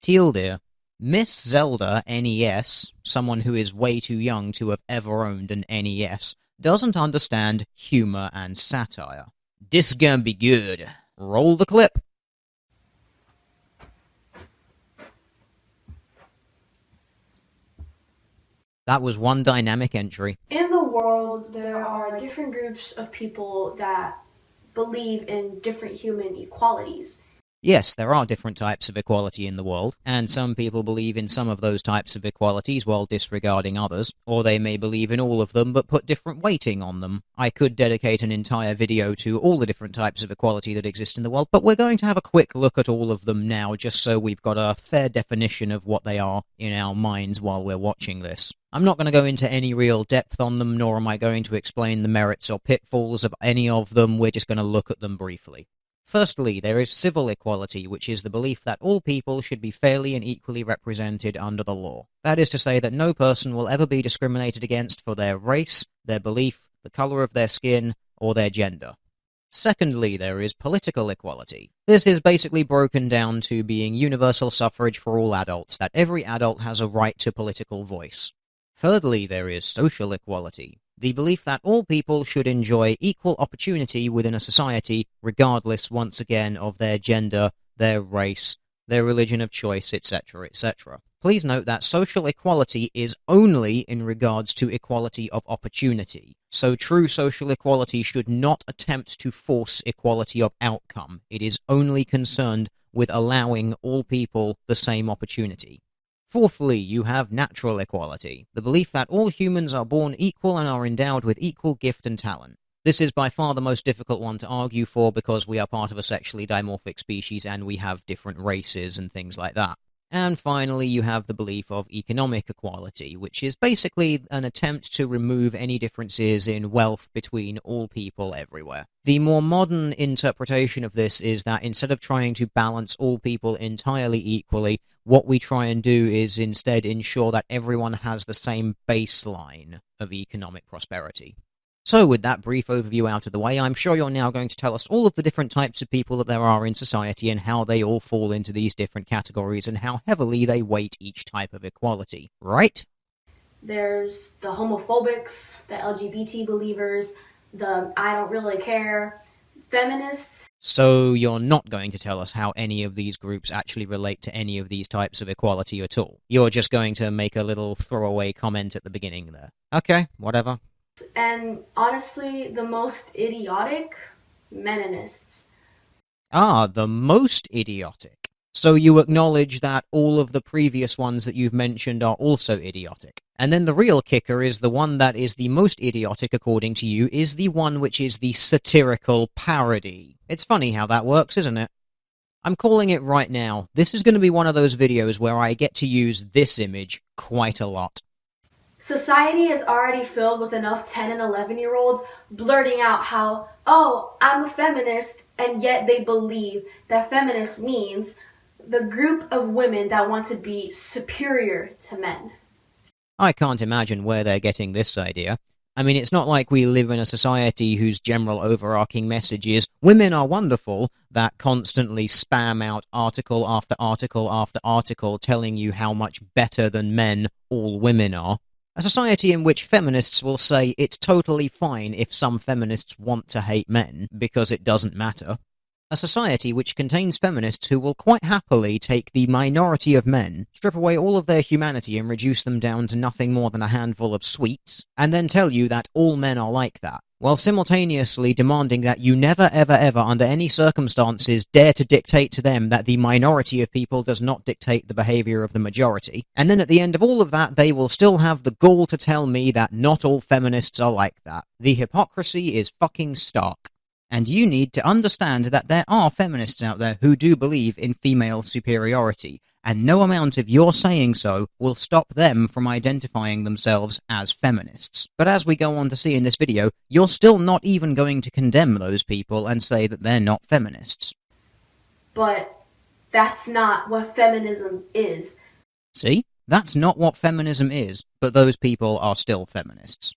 Teal dear, Miss Zelda NES, someone who is way too young to have ever owned an NES, doesn't understand humor and satire. This gonna be good. Roll the clip. That was one dynamic entry. In the world, there are different groups of people that believe in different human equalities. Yes, there are different types of equality in the world, and some people believe in some of those types of equalities while disregarding others, or they may believe in all of them but put different weighting on them. I could dedicate an entire video to all the different types of equality that exist in the world, but we're going to have a quick look at all of them now, just so we've got a fair definition of what they are in our minds while we're watching this. I'm not going to go into any real depth on them, nor am I going to explain the merits or pitfalls of any of them. We're just going to look at them briefly. Firstly, there is civil equality, which is the belief that all people should be fairly and equally represented under the law. That is to say that no person will ever be discriminated against for their race, their belief, the colour of their skin, or their gender. Secondly, there is political equality. This is basically broken down to being universal suffrage for all adults, that every adult has a right to political voice. Thirdly, there is social equality. The belief that all people should enjoy equal opportunity within a society, regardless, once again, of their gender, their race, their religion of choice, etc., etc. Please note that social equality is only in regards to equality of opportunity. So true social equality should not attempt to force equality of outcome. It is only concerned with allowing all people the same opportunity. Fourthly, you have natural equality, the belief that all humans are born equal and are endowed with equal gift and talent. This is by far the most difficult one to argue for because we are part of a sexually dimorphic species and we have different races and things like that. And finally, you have the belief of economic equality, which is basically an attempt to remove any differences in wealth between all people everywhere. The more modern interpretation of this is that instead of trying to balance all people entirely equally, what we try and do is instead ensure that everyone has the same baseline of economic prosperity. So with that brief overview out of the way, I'm sure you're now going to tell us all of the different types of people that there are in society and how they all fall into these different categories and how heavily they weight each type of equality, right? There's the homophobics, the LGBT believers, the I don't really care, feminists. So you're not going to tell us how any of these groups actually relate to any of these types of equality at all. You're just going to make a little throwaway comment at the beginning there. Okay, whatever. And honestly, the most idiotic, Meninists. Ah, the most idiotic. So you acknowledge that all of the previous ones that you've mentioned are also idiotic. And then the real kicker is the one that is the most idiotic, according to you, is the one which is the satirical parody. It's funny how that works, isn't it? I'm calling it right now. This is going to be one of those videos where I get to use this image quite a lot. Society is already filled with enough 10 and 11-year-olds blurting out how, oh, I'm a feminist, and yet they believe that feminist means the group of women that want to be superior to men. I can't imagine where they're getting this idea. I mean, it's not like we live in a society whose general overarching message is women are wonderful, that constantly spam out article after article after article telling you how much better than men all women are. A society in which feminists will say it's totally fine if some feminists want to hate men, because it doesn't matter. A society which contains feminists who will quite happily take the minority of men, strip away all of their humanity and reduce them down to nothing more than a handful of sweets, and then tell you that all men are like that, while simultaneously demanding that you never ever ever under any circumstances dare to dictate to them that the minority of people does not dictate the behaviour of the majority, and then at the end of all of that they will still have the gall to tell me that not all feminists are like that. The hypocrisy is fucking stark. And you need to understand that there are feminists out there who do believe in female superiority, and no amount of your saying so will stop them from identifying themselves as feminists. But as we go on to see in this video, you're still not even going to condemn those people and say that they're not feminists. But that's not what feminism is. See? That's not what feminism is, but those people are still feminists.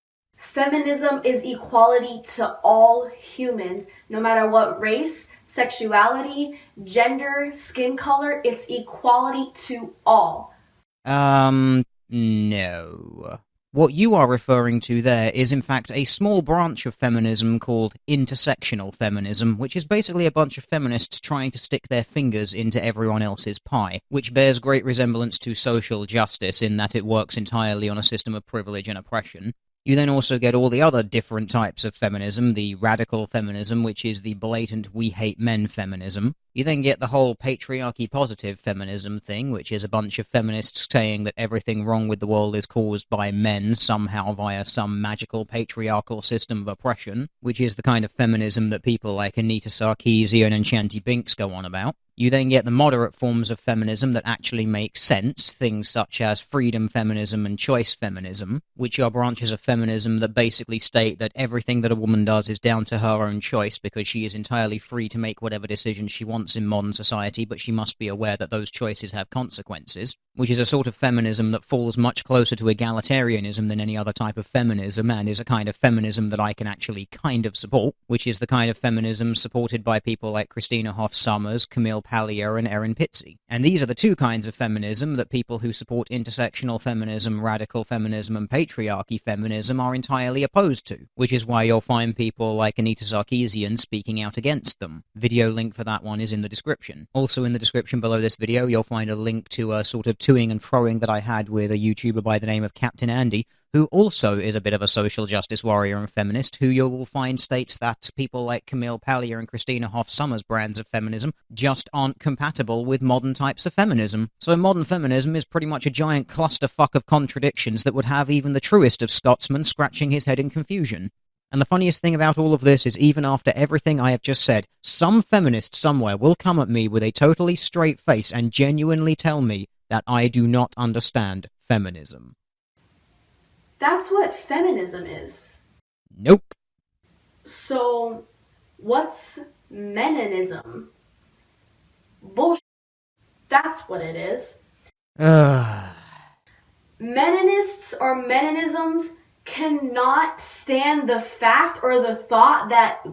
Feminism is equality to all humans, no matter what race, sexuality, gender, skin color. It's equality to all. No. What you are referring to there is in fact a small branch of feminism called intersectional feminism, which is basically a bunch of feminists trying to stick their fingers into everyone else's pie, which bears great resemblance to social justice in that it works entirely on a system of privilege and oppression. You then also get all the other different types of feminism, the radical feminism, which is the blatant we hate men feminism. You then get the whole patriarchy positive feminism thing, which is a bunch of feminists saying that everything wrong with the world is caused by men somehow via some magical patriarchal system of oppression, which is the kind of feminism that people like Anita Sarkeesian and Shanti Binks go on about. You then get the moderate forms of feminism that actually make sense, things such as freedom feminism and choice feminism, which are branches of feminism that basically state that everything that a woman does is down to her own choice because she is entirely free to make whatever decisions she wants in modern society, but she must be aware that those choices have consequences, which is a sort of feminism that falls much closer to egalitarianism than any other type of feminism, and is a kind of feminism that I can actually kind of support, which is the kind of feminism supported by people like Christina Hoff Sommers, Camille Paglia, and Erin Pizzey. And these are the two kinds of feminism that people who support intersectional feminism, radical feminism, and patriarchy feminism are entirely opposed to, which is why you'll find people like Anita Sarkeesian speaking out against them. Video link for that one is in the description. Also in the description below this video, you'll find a link to a sort of toing and froing that I had with a YouTuber by the name of CaptainAndy, who also is a bit of a social justice warrior and feminist, who you will find states that people like Camille Paglia and Christina Hoff Sommers' brands of feminism just aren't compatible with modern types of feminism. So modern feminism is pretty much a giant clusterfuck of contradictions that would have even the truest of Scotsmen scratching his head in confusion. And the funniest thing about all of this is even after everything I have just said, some feminist somewhere will come at me with a totally straight face and genuinely tell me that I do not understand feminism. That's what feminism is. Nope. So, what's Meninism? Bullshit. That's what it is. Meninists or Meninisms cannot stand the fact or the thought that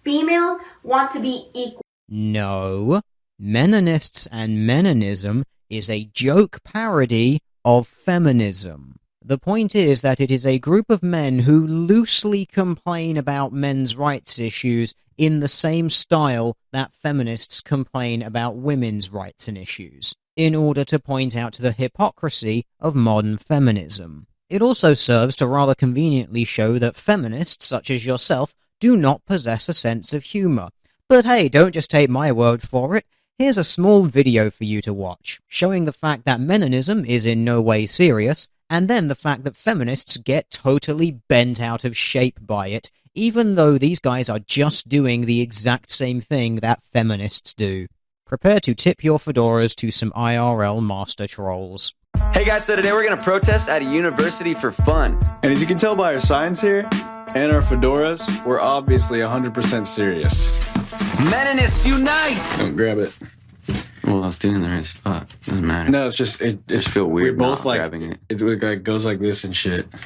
females want to be equal. No. Meninists and Meninism is a joke parody of feminism. The point is that it is a group of men who loosely complain about men's rights issues in the same style that feminists complain about women's rights and issues, in order to point out the hypocrisy of modern feminism. It also serves to rather conveniently show that feminists, such as yourself, do not possess a sense of humour. But hey, don't just take my word for it. Here's a small video for you to watch, showing the fact that Meninism is in no way serious, and then the fact that feminists get totally bent out of shape by it, even though these guys are just doing the exact same thing that feminists do. Prepare to tip your fedoras to some IRL master trolls. Hey guys, so today we're gonna protest at a university for fun. And as you can tell by our signs here, and our fedoras, we're obviously 100% serious. Meninists unite! Don't grab it. Well, I was doing it in the right spot. Doesn't matter. No, it's just, I just feel weird we're both not like, grabbing it. It like goes like this and shit. Can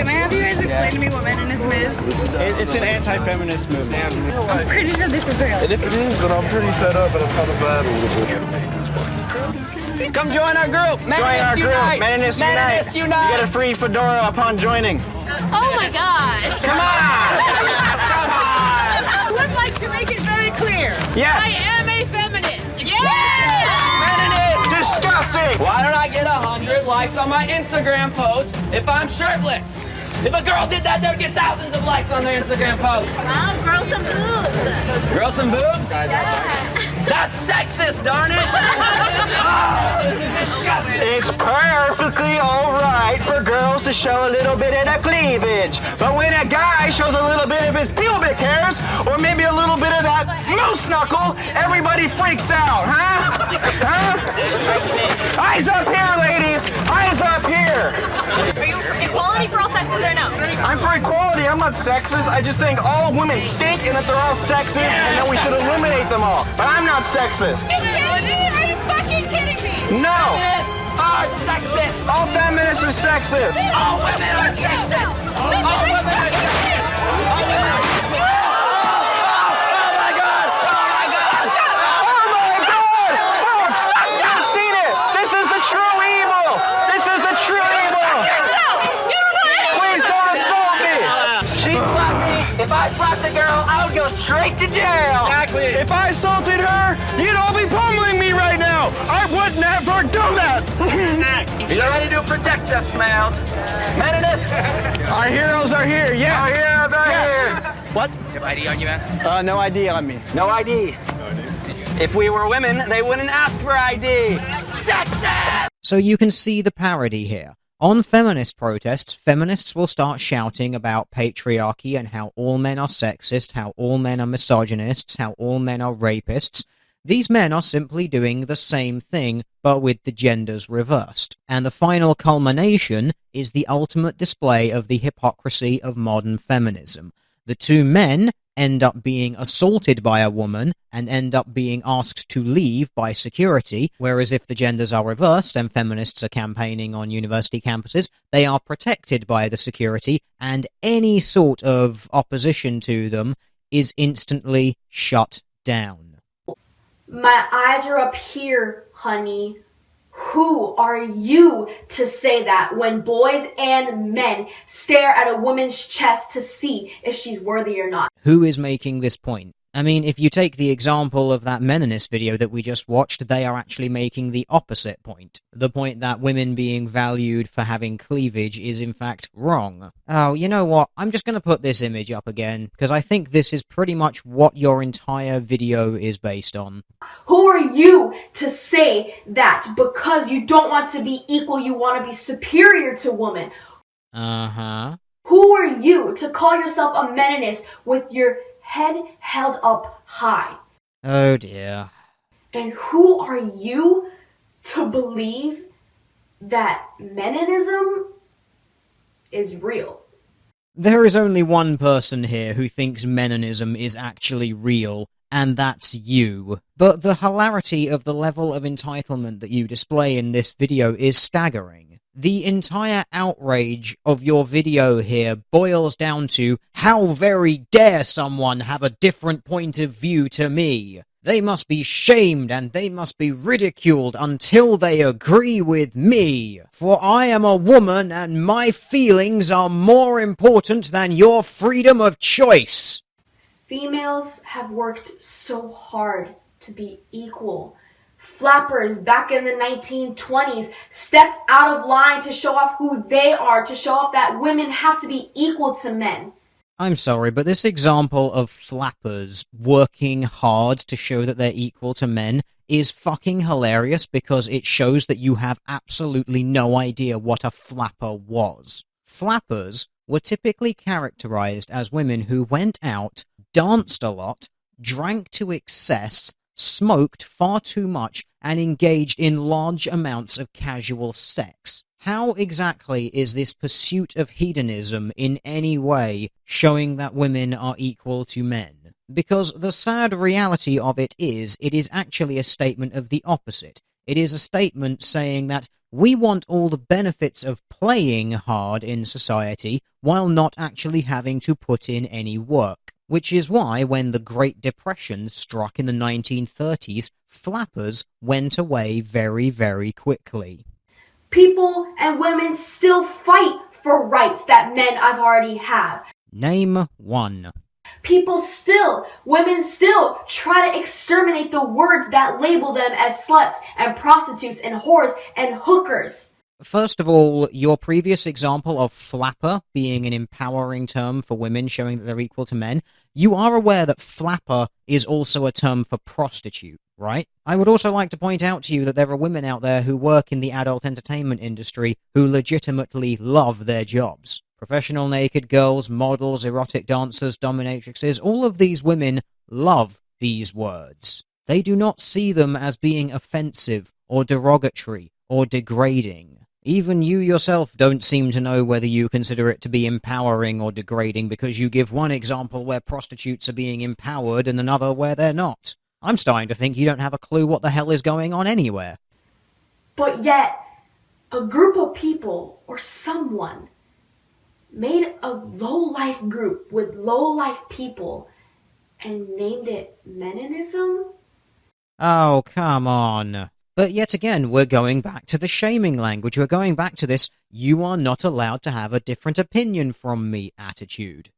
I have you guys explain to me what Meninism is? It's an anti-feminist movement. I'm pretty sure this is real. And if it is, then I'm pretty fed up and I'm kind of glad a little bit. Come join our group! Meninists unite! Meninists Meninists unite! You get a free fedora upon joining. Oh my gosh! Come on! Come on! I would like to make it very clear. Yes. I am a feminist. Meninists! Disgusting! Why don't I get 100 likes on my Instagram post if I'm shirtless? If a girl did that, they'd get thousands of likes on their Instagram post. I'll grow some boobs. Grow some boobs? That's sexist, darn it! Oh, this is disgusting! It's perfectly alright for girls to show a little bit of their cleavage. But when a guy shows a little bit of his pubic hairs, or maybe a little bit of that moose knuckle, everybody freaks out, huh? Eyes up here, ladies! Eyes up here! Are you equality for all sexes or no? I'm for equality, I'm not sexist. I just think all women stink and that they're all sexist and that we should eliminate them all. But I'm not sexist. Are you fucking kidding me? No! are sexist. All feminists are sexist. All women are sexist. All women are sexist. All women are sexist. Oh my God! Oh my God! Oh my God! Oh, I've seen it. This is the true evil. This is the true evil. Please don't assault me. She slapped me. If I slapped a girl, I would go straight to jail. Exactly. If I assaulted her, you'd all be pummeling me right now. I would never do that. Are you ready to protect us, males? Meninists? Our heroes are here. Yes. Our heroes are here. What? You have ID on you, man? No ID on me. No ID. If we were women, they wouldn't ask for ID. Sexist! So you can see the parody here. On feminist protests, feminists will start shouting about patriarchy and how all men are sexist, how all men are misogynists, how all men are rapists. These men are simply doing the same thing, but with the genders reversed. And the final culmination is the ultimate display of the hypocrisy of modern feminism. The two men end up being assaulted by a woman and end up being asked to leave by security, whereas if the genders are reversed and feminists are campaigning on university campuses, they are protected by the security, and any sort of opposition to them is instantly shut down. My eyes are up here, honey. Who are you to say that when boys and men stare at a woman's chest to see if she's worthy or not? Who is making this point? I mean, if you take the example of that Meninist video that we just watched, they are actually making the opposite point. The point that women being valued for having cleavage is in fact wrong. Oh, you know what? I'm just going to put this image up again, because I think this is pretty much what your entire video is based on. Who are you to say that because you don't want to be equal, you want to be superior to women? Uh-huh. Who are you to call yourself a Meninist with your head held up high? Oh dear. And who are you to believe that Meninism is real? There is only one person here who thinks Meninism is actually real, and that's you. But the hilarity of the level of entitlement that you display in this video is staggering. The entire outrage of your video here boils down to, how very dare someone have a different point of view to me? They must be shamed and they must be ridiculed until they agree with me. For I am a woman and my feelings are more important than your freedom of choice. Females have worked so hard to be equal. Flappers back in the 1920s stepped out of line to show off who they are, to show off that women have to be equal to men. I'm sorry, but this example of flappers working hard to show that they're equal to men is fucking hilarious because it shows that you have absolutely no idea what a flapper was. Flappers were typically characterized as women who went out, danced a lot, drank to excess, smoked far too much, and engaged in large amounts of casual sex. How exactly is this pursuit of hedonism in any way showing that women are equal to men? Because the sad reality of it is actually a statement of the opposite. It is a statement saying that we want all the benefits of playing hard in society while not actually having to put in any work. Which is why, when the Great Depression struck in the 1930s, flappers went away very, very quickly. People and women still fight for rights that men I've already have. Name one. Women still try to exterminate the words that label them as sluts and prostitutes and whores and hookers. First of all, your previous example of flapper being an empowering term for women showing that they're equal to men, you are aware that flapper is also a term for prostitute, right? I would also like to point out to you that there are women out there who work in the adult entertainment industry who legitimately love their jobs. Professional naked girls, models, erotic dancers, dominatrixes, all of these women love these words. They do not see them as being offensive or derogatory or degrading. Even you yourself don't seem to know whether you consider it to be empowering or degrading because you give one example where prostitutes are being empowered and another where they're not. I'm starting to think you don't have a clue what the hell is going on anywhere. But yet, A group of people or someone made a low-life group with low-life people and named it Meninism? Oh, come on. But yet again, we're going back to the shaming language. We're going back to this, you are not allowed to have a different opinion from me attitude.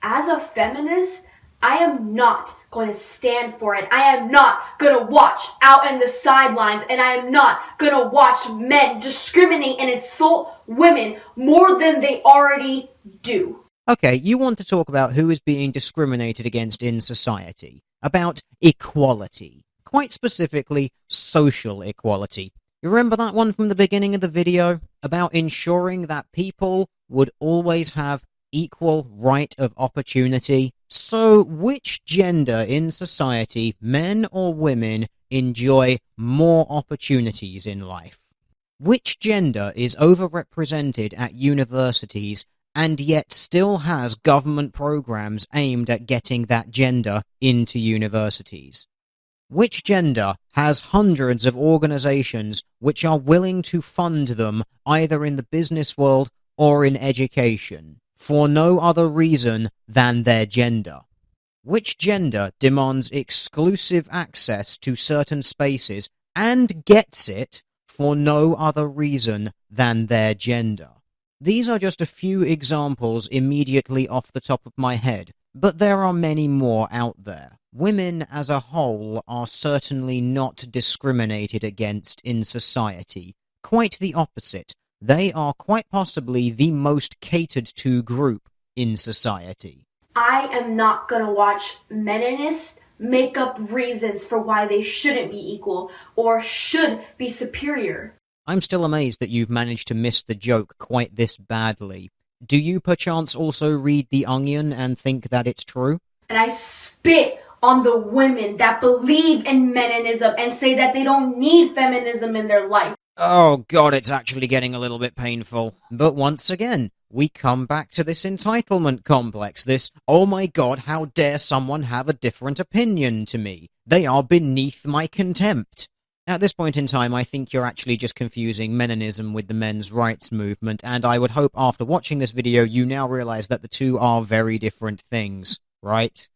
As a feminist, I am not going to stand for it. I am not going to watch out in the sidelines, and I am not going to watch men discriminate and insult women more than they already do. Okay, you want to talk about who is being discriminated against in society, about equality, quite specifically social equality. You remember that one from the beginning of the video? About ensuring that people would always have equal right of opportunity? So, which gender in society, men or women, enjoy more opportunities in life? Which gender is overrepresented at universities and yet still has government programs aimed at getting that gender into universities? Which gender has hundreds of organizations which are willing to fund them either in the business world or in education for no other reason than their gender? Which gender demands exclusive access to certain spaces and gets it for no other reason than their gender? These are just a few examples immediately off the top of my head, but there are many more out there. Women as a whole are certainly not discriminated against in society. Quite the opposite. They are quite possibly the most catered to group in society. I am not going to watch Meninists make up reasons for why they shouldn't be equal or should be superior. I'm still amazed that you've managed to miss the joke quite this badly. Do you perchance also read The Onion and think that it's true? And I spit on the women that believe in Meninism and say that they don't need feminism in their life. Oh god, it's actually getting a little bit painful. But once again, we come back to this entitlement complex, this, oh my god, how dare someone have a different opinion to me? They are beneath my contempt. At this point in time, I think you're actually just confusing Meninism with the men's rights movement, and I would hope after watching this video you now realize that the two are very different things, right?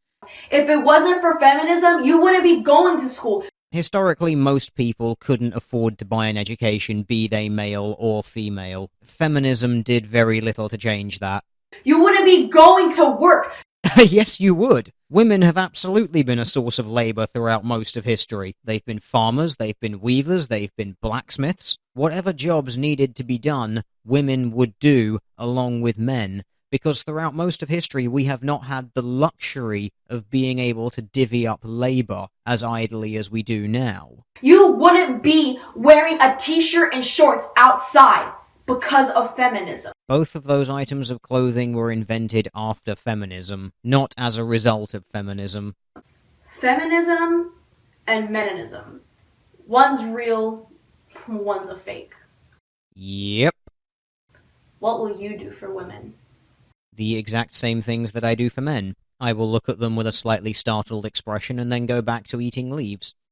If it wasn't for feminism, you wouldn't be going to school. Historically, most people couldn't afford to buy an education, be they male or female. Feminism did very little to change that. You wouldn't be going to work. Yes, you would. Women have absolutely been a source of labour throughout most of history. They've been farmers, they've been weavers, they've been blacksmiths. Whatever jobs needed to be done, women would do along with men, because throughout most of history we have not had the luxury of being able to divvy up labour as idly as we do now. You wouldn't be wearing a t-shirt and shorts outside because of feminism. Both of those items of clothing were invented after feminism, not as a result of feminism. Feminism and Meninism. One's real, one's a fake. Yep. What will you do for women? The exact same things that I do for men. I will look at them with a slightly startled expression and then go back to eating leaves.